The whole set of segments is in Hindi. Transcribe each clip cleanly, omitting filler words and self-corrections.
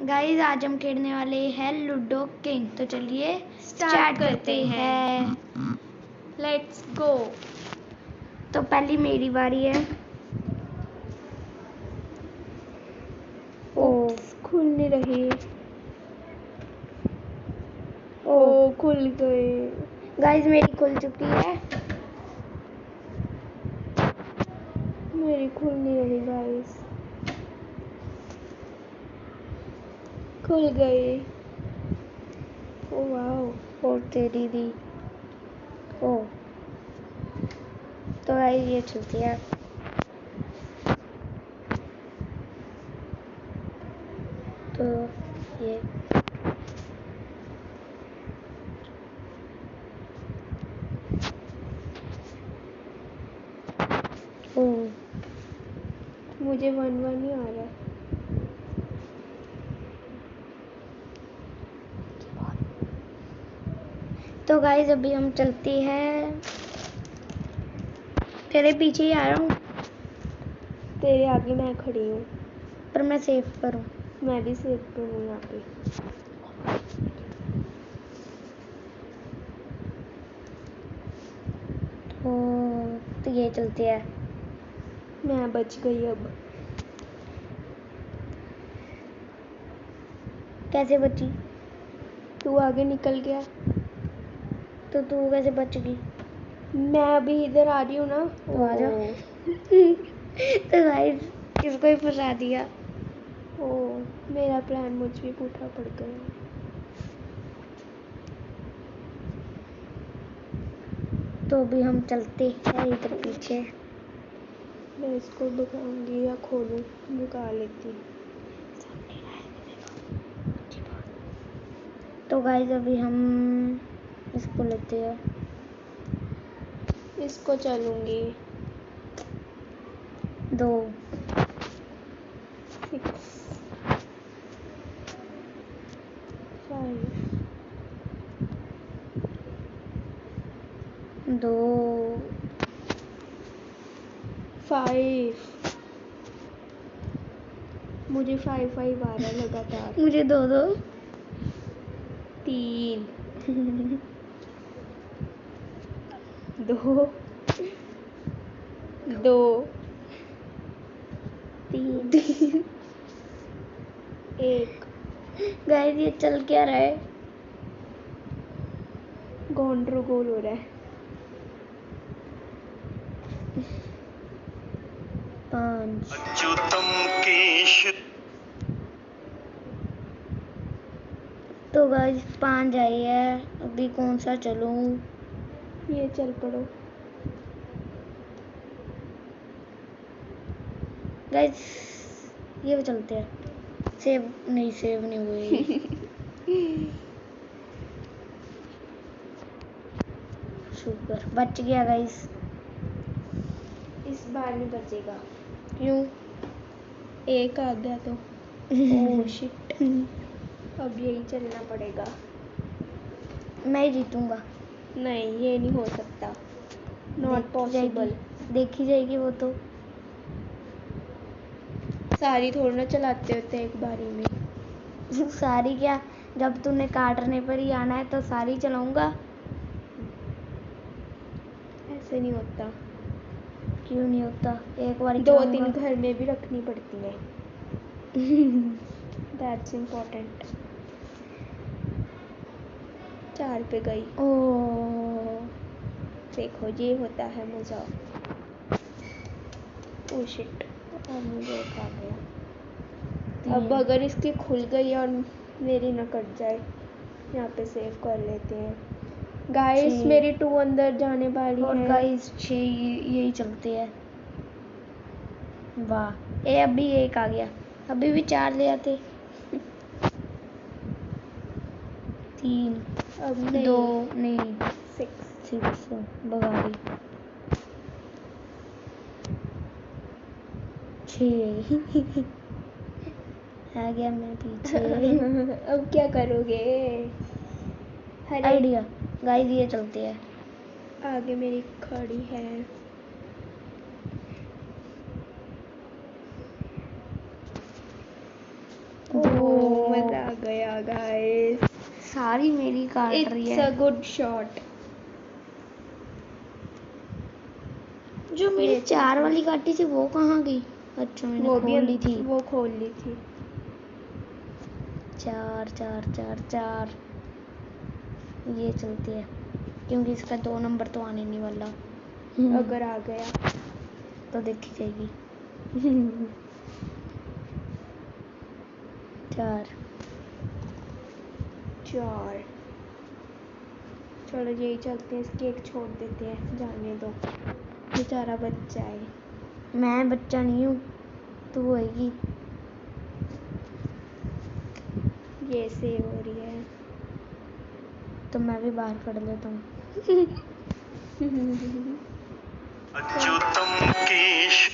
गाइस आज हम खेलने वाले हैं लूडो किंग। तो चलिए स्टार्ट करते हैं। Let's go. तो पहली मेरी बारी है। ओ खुल नहीं रही। ओ खुल गए। गाइस मेरी खुल चुकी है। मेरी खुल नहीं रही गाइस। खुल गई। Oh wow. ओ तेरी दी। ओ तो गाइस ये चलती है। तो ये ओ मुझे 1-1 ही आ रहा है। तो गाइस अभी हम चलती है। तेरे पीछे ही आ रहा हूँ। तेरे आगे मैं खड़ी हूँ। पर मैं सेफ पर हूँ। मैं भी सेफ पे हूँ यहाँ पे। तो ये चलती है। मैं बच गई अब। कैसे बची? तू आगे निकल गया। तो तू कैसे बच गई? मैं अभी इधर आ रही हूँ ना। तो आ जा। तो गाइस इसको ही फंसा दिया। ओ मेरा प्लान मुझ पे पूठा पड़ गया। तो अभी हम चलते हैं इधर पीछे। मैं इसको भगाऊंगी या खोलूं? भगा लेती। तो गाइस अभी हम इसको लेते हैं। इसको चलूंगी। 2 6 5 2 5 मुझे 5 आ रहा है लगातार। मुझे 2 3 2 2 3 1। गाइस ये चल क्या रहा है? गॉन्ड्रोगोल हो रहा है। 5 तो गाइस 5 आई है। अभी कौन सा चलूं? ये चल पड़ो। गाइस ये चलते हैं। सेव नहीं हुई। शुक्र बच गया गाइस। इस बार नहीं बचेगा। क्यों? 1 आ गया तो। Oh shit. अब यही चलना पड़ेगा। मैं ही जीतूंगा। नहीं ये नहीं हो सकता। Not possible. देखी जाएगी वो तो। सारी थोड़ी ना चलाते होते एक बारी में। सारी क्या? जब तूने काटने पर ही आना है तो सारी चलाऊंगा। ऐसे नहीं होता। क्यों नहीं होता? एक बार 2-3 घर में भी रखनी पड़ती है। That's important. 4 पे गई। ओह देखो ये होता है मजा। Oh shit. अब मुझे एक आ गया। अब अगर इसकी खुल गई और मेरी ना कट जाए। यहाँ पे सेव कर लेते हैं। गाइस मेरी 2 अंदर जाने वाली और है। गाइस 6 यही चलते हैं। वाह ये अभी 1 आ गया। अभी भी 4 ले आते। 3 अब नहीं। 2 नहीं 6 भगा दी। 6 आ गया मैं पीछे। अब क्या करोगे? आइडिया गाइस ये चलते हैं। आगे मेरी खड़ी है। गया गाइस। सारी मेरी काट रही इट्स है। A good shot. जो मेरी 4 वाली काटी थी वो कहाँ गई? अच्छा मैंने वो खोल ली थी। वो खोल ली थी। 4 4 4 4 ये चलती है क्योंकि इसका 2 नंबर तो आने नहीं वाला। अगर आ गया तो देखी जाएगी। 4 4। चलो यही चलते हैं, इसकी एक छोड़ देते हैं, जाने दो, बेचारा बच्चा है। मैं बच्चा नहीं हूँ, तू होएगी। ये सेव हो रही है। तो मैं भी बाहर पढ़ लेता हूँ। अच्युतम केश।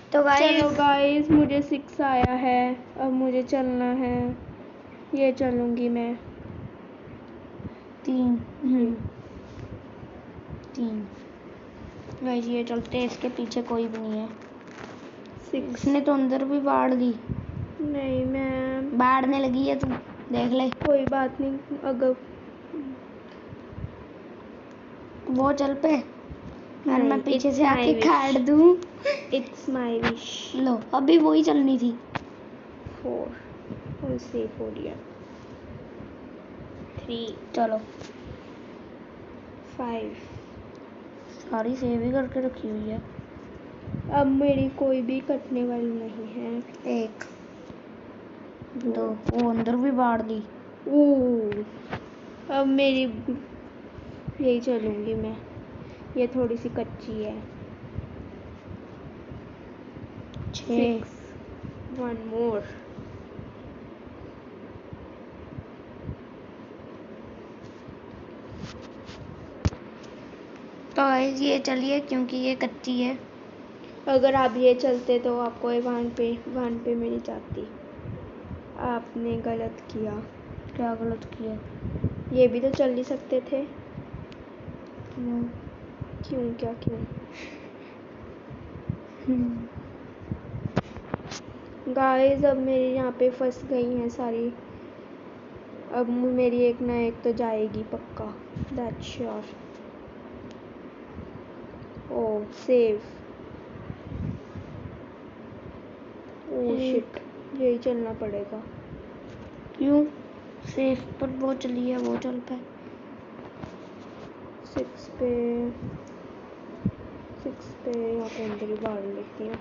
तो चलो गाइस गाइस मुझे 6 आया है, अब मुझे चलना है। ये चलूंगी मैं। 3 गाइस ये चलते हैं, इसके पीछे कोई भी नहीं है। 6। इसने तो अंदर भी बाढ़ दी। नहीं मैं बाढ़ने लगी है, तू देख ले। कोई बात नहीं, अगर वो चल पे और मैं नहीं, पीछे it's से my आके wish. काट दूँ। It's my wish. लो अभी वही चलनी थी। 4 और सेव हो रही है। 3 चलो 5। सारी सेव ही करके रखी हुई है। अब मेरी कोई भी कटने वाली नहीं है। 1 2 वो अंदर भी बाढ़ दी। अब मेरी यही चलूंगी मैं, ये थोड़ी सी कच्ची है। 6 1 मोर। तो गाइस ये चलिए क्योंकि ये कच्ची है। अगर आप ये चलते तो आपको वन पे मिल जाती। आपने गलत किया। क्या गलत किया? ये भी तो चल ही सकते थे। क्यों? क्यों? गाइस अब मेरी यहाँ पे फंस गई हैं सारी। अब मेरी एक ना एक तो जाएगी पक्का, that's sure. Oh save. Oh shit, यही चलना पड़ेगा। क्यों? सेफ पर वो चली है, वो चल पाए। 6 पे यहाँ पे अंदर ही बाढ़ लेती हूँ।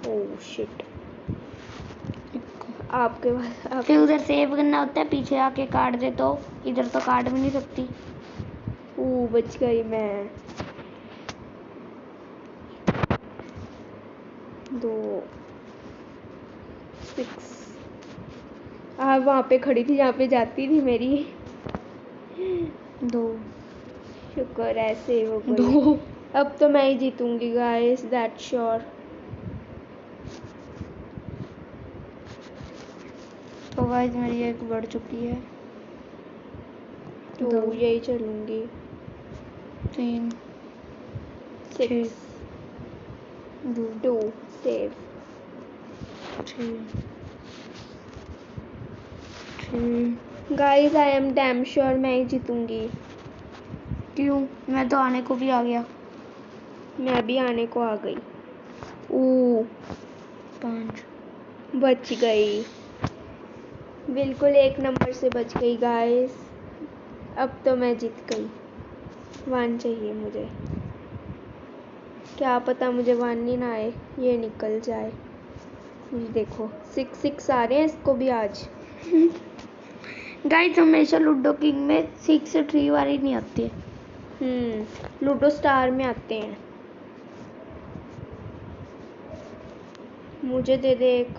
ओह शिट, आपके पास फिर उधर सेव करना होता है, पीछे आके काट दे तो इधर तो काट भी नहीं सकती। बच गई मैं। 2 6। वहाँ पे खड़ी थी जहाँ पे जाती थी मेरी। 2 शुक्र है सेव हो गई। 2 अब तो मैं ही जीतूंगी गाइस, दैट्स श्योर। तो गाइस मेरी एक बढ़ चुकी है। 2 यही चलूंगी। 3 6 2 save. 3 guys I am damn sure मैं ही जीतूंगी। क्यों? मैं तो आने को भी आ गया। मैं भी आने को आ गई। 5 बच गई, बिल्कुल 1 नंबर से बच गई गाइस। अब तो मैं जीत गई। 1 चाहिए मुझे। क्या पता मुझे 1 ही ना आए, ये निकल जाए। ये देखो 6 आ रहे हैं इसको भी आज। गाइस हमेशा लूडो किंग में 6 3 वाली नहीं आती है। लूडो स्टार में आते हैं। मुझे दे दे एक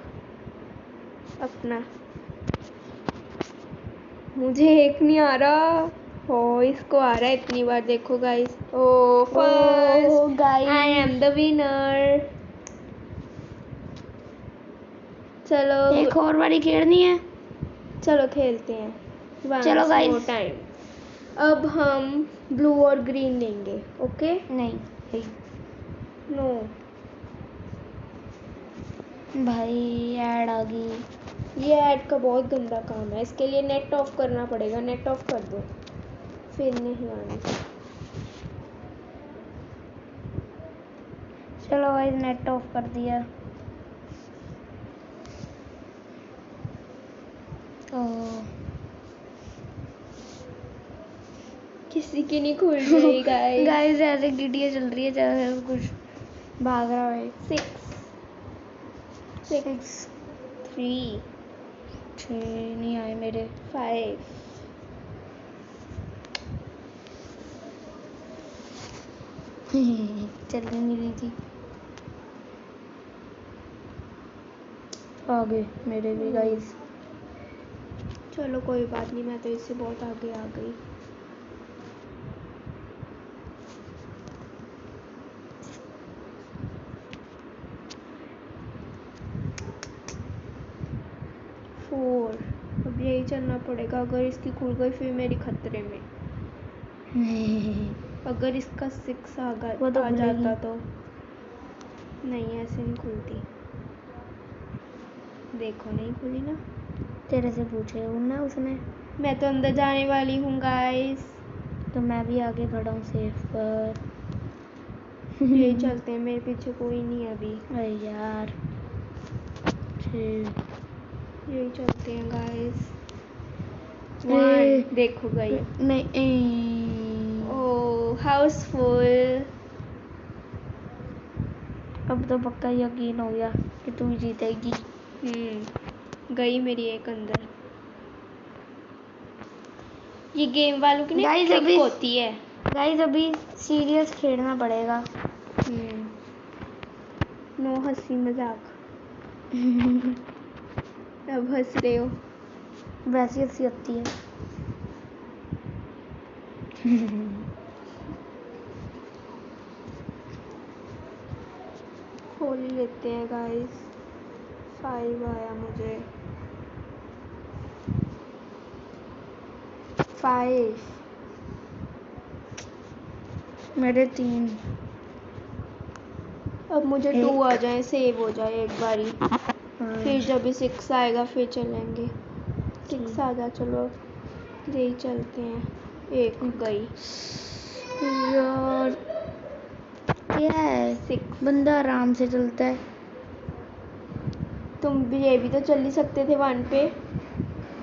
अपना। मुझे एक नहीं आ रहा। इसको आ रहा है इतनी बार, देखो guys. First I am the winner. चलो एक और वाली खेलनी है। चलो खेलते हैं। चलो Once guys। more time. अब हम ब्लू और ग्रीन लेंगे। ओके नहीं नो भाई ऐड आ गई। ये ऐड का बहुत गंदा काम है, इसके लिए नेट ऑफ करना पड़ेगा। नेट ऑफ कर दो, फिर नहीं आनी। चलो भाई नेट ऑफ कर दिया। किसी की नहीं खुल रही गाइस। गाइस ऐसे गिटिया चल रही है, जैसे कुछ भाग रहा है। 6 3 6 नहीं आए मेरे। 5 चल नहीं रही थी। आ गए मेरे भी गाइस। चलो कोई बात नहीं, मैं तो इससे बहुत आगे आ गई। अब यही चलना पड़ेगा। अगर इसकी खुल गई फिर मेरी खतरे में। अगर इसका 6 वो तो आ खुलेगी। जाता तो नहीं, ऐसे नहीं खुलती। देखो नहीं खुली ना। तेरे से पूछे हूँ ना उसने। मैं तो अंदर जाने वाली हूँ गाइस। तो मैं भी आगे खड़ा हूँ सेफ पर। यही चलते हैं, मेरे पीछे कोई नहीं है अभी। अरे यार यही चलते हैं गाइस। 1 देखो गई। नहीं। ओह हाउसफुल। अब तो पक्का यकीन हो गया कि तू ही जीतेगी। गई मेरी एक अंदर। ये गेम वालों की ना गाइस ट्रिक अभी होती है। गाइस अभी सीरियस खेलना पड़ेगा। नो हंसी मजाक। अब हंस रहे हो। वैसी हंसी होती है। खोल ही लेते हैं गाइस। 5 आया मुझे। 5 मेरे 3। अब मुझे 2 आ जाए, सेव हो जाए एक बारी। फिर जब 6 आएगा फिर चलेंगे। 6 आ जा। चलो यही चलते हैं। 1 गई यार क्या है, 6। बंदा आराम से चलता है। तुम भी ये भी तो चल ही सकते थे 1 पे।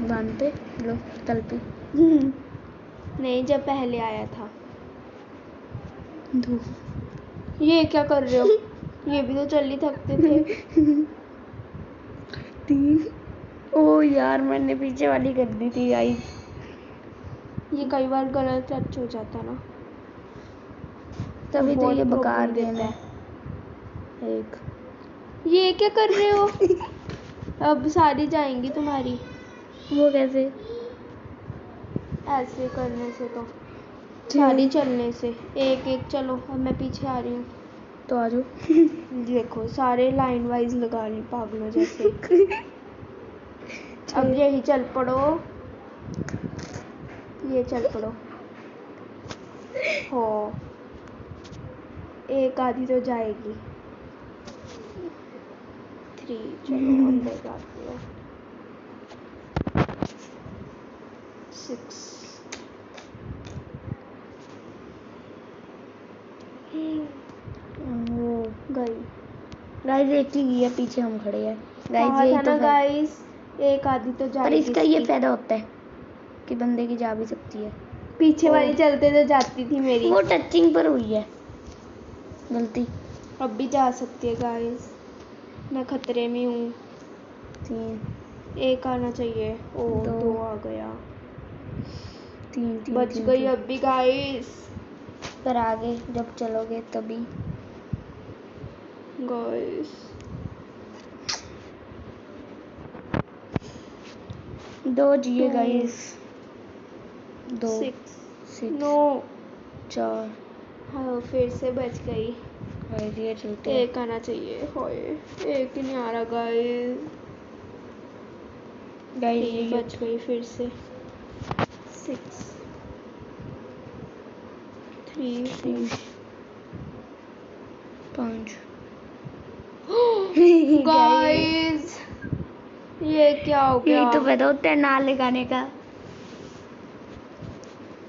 1 पे लो तल पे। नहीं, जब पहले आया था। 2 ये क्या कर रहे हो? ये भी तो चल ही सकते थे। 3 ओ यार मैंने पीछे वाली कर दी थी गाइस। ये कई बार गलत टच हो जाता ना, तभी तो बहुत ये बेकार प्रॉब्लम गेम देता है। 1 ये क्या कर रहे हो? अब सारी जाएंगी तुम्हारी। वो कैसे? ऐसे करने से तो सारी चलने से। 1 चलो। अब मैं पीछे आ रही हूँ। तो आ जाओ। देखो सारे लाइन वाइज लगा ली पागलों जैसे। अब यही चल पड़ो। ये चल पड़ो। हो 1 आधी तो जाएगी। 3 चलो अंदर जाती है। 6 गई। गाइस एक ही है, पीछे हम खड़े हैं। गाइस कहा यही था तो ना है। गाइस, 1 आधी तो जाएगी। पर इसका ये फायदा होता है कि बंदे की जा भी सकती है। पीछे वाली चलते तो जाती थी मेरी। वो टचिंग पर हुई है गलती। अब भी जा सकती है गाइस। मैं खतरे में हूँ। 3 1 आना चाहिए। ओ 2 आ गया। 3 बच गई अब भी गाइस। पर आगे जब चलोगे तभी। गाइस 2 जिए गाइस। 2 6 6 नो 4 हाँ फिर से बच गई। गाइस ये चलते हैं। 1 आना चाहिए। होए 1 ही नहीं आ रहा गाइस। गाइस 3 ये बच गई फिर से। 6 3 5 गाइस ये क्या हो गया? यही तो पता होता है ना लगाने का,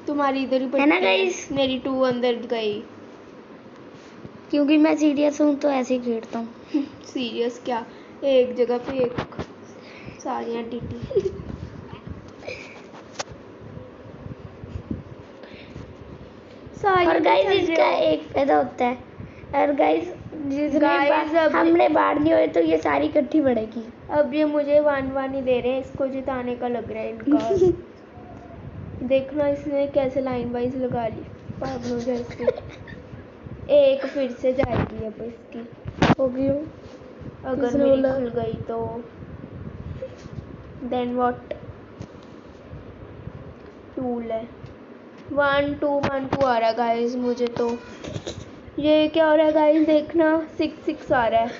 तुम्हारी इधर ही है ना पड़ती है, गाइस? मेरी 2 अंदर गई। क्योंकि मैं सीरियस हूँ तो ऐसे ही खेलता हूँ। सीरियस क्या, एक जगह पे एक सारियां टीटी। और गाइस चल रहे इसका हो। एक फायदा होता है, और गाइस Guys, अब- हमने बाढ़ नहीं हुए तो ये सारी इकट्ठी बढ़ेगी। अब ये मुझे 1-1 ही दे रहे हैं, इसको जिताने का लग रहा है इनका। देखना इसने कैसे लाइन वाइज लगा ली पागलों जैसे। एक फिर से जाएगी अब इसकी, हो क्यों? अगर किसने मेरी बोला? खुल गई तो देन व्हाट। टूल है 1-2-1-2 आ रहा है गाइस मुझे तो। ये क्या हो रहा है गाइस, देखना 6-6 आ रहा है।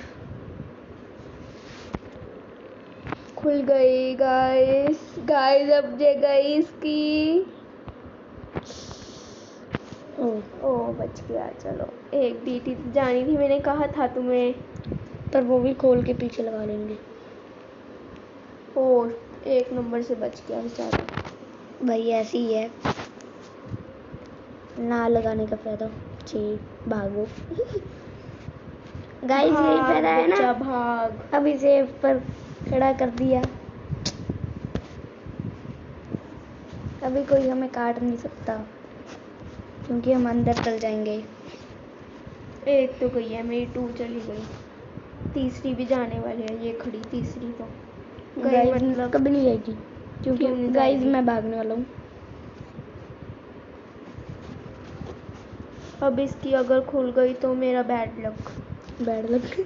खुल गई गाइस, गाइस अब जे गई इसकी। ओ बच गया, चलो एक डीटी जानी थी, मैंने कहा था तुम्हें। पर वो भी खोल के पीछे लगा लेंगे। ओ 1 नंबर से बच गया बेचारा। भाई ऐसी ही है, ना लगाने का फायदा। भागो। गाइस यही भाग फायदा है बच्चा ना, भाग। अभी से पर खड़ा कर दिया, अभी कोई हमें काट नहीं सकता क्योंकि हम अंदर चल जाएंगे। एक तो गई है मेरी, 2 चली गई, तीसरी भी जाने वाली है, ये खड़ी तीसरी तो गई। गाइस मतलब कभी नहीं जाएगी क्योंकि क्यों नहीं गाइस जाएगी? मैं भागने वाला हूँ। अब इसकी अगर खुल गई तो मेरा bad luck. Bad luck.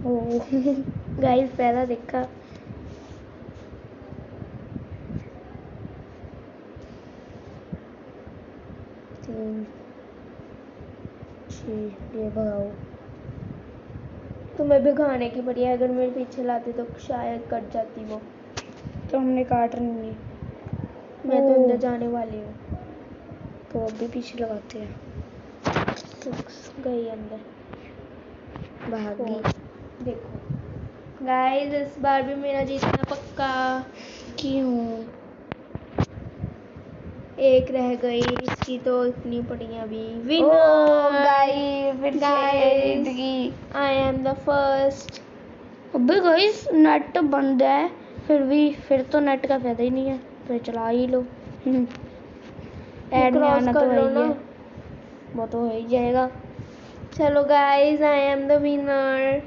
Oh guys पहला देखा। ये भगाओ। तुम्हें भिगाने की बढ़िया, अगर मेरे पीछे लाते तो शायद कट जाती वो। तो हमने काट नहीं है, मैं तो ओ। अंदर जाने वाली हूँ। तो अब भी पीछे लगाते हैं। 6 गई अंदर, भागी। 4 देखो गाइस इस बार भी मेरा जीतना पक्का। क्यों? एक रह गई इसकी तो इतनी पड़ी अभी। ओ विनर गाइस फिर गाइस, से आई एम द फर्स्ट। अबे गाइस नेट बंद है, फिर तो नेट का फायदा ही नहीं है, तो चला ही लो। ऐड में क्रॉस आना तो कर है लो ही ना। है, वो तो हो ही जाएगा। चलो guys I am the winner.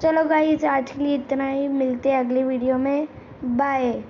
चलो गाइस आज के लिए इतना ही, मिलते हैं अगली वीडियो में, बाय।